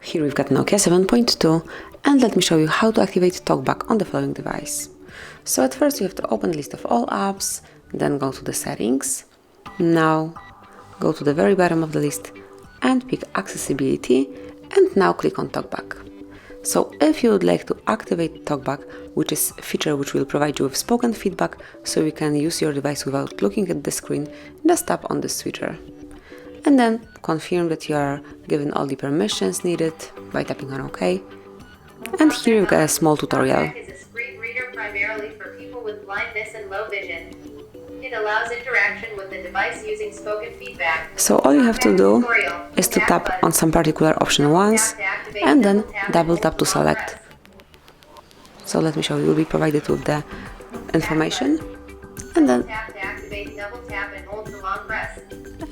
Here we've got Nokia 7.2, and let me show you how to activate Talkback on the following device. So at first you have to open the list of all apps, then go to the settings. Now go to the very bottom of the list and pick accessibility, and now click on Talkback. So if you would like to activate Talkback, which is a feature which will provide you with spoken feedback so you can use your device without looking at the screen, just tap on this switcher. And then confirm that you are given all the permissions needed by tapping on OK. And here you've got a small tutorial. Talkback is a screen reader primarily for people with blindness and low vision. It allows interaction with the device using spoken feedback. So all you have to do is to tap on some particular option once and then double tap to select. So let me show you. You'll be provided with the information and then tap to activate, double tap and hold to long press.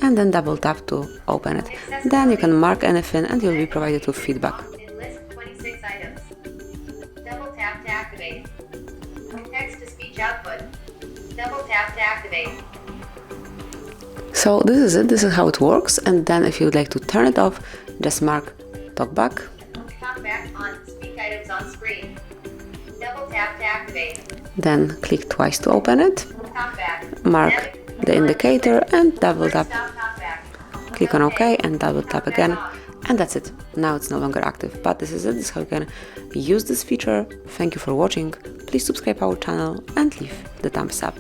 And then double tap to open it. Then you can mark anything and you'll be provided with feedback. List 26 items. Double tap to activate. Text to speech output. Double tap to activate. So this is it. This is how it works. And then if you would like to turn it off, just mark Talkback. Talkback on. Speak items on screen. Double tap to activate. Then click twice to open it. Talkback. Mark the indicator and double tap. Click on OK and double tap again. And that's it. Now it's no longer active. But this is it. This is how you can use this feature. Thank you for watching. Please subscribe our channel and leave the thumbs up.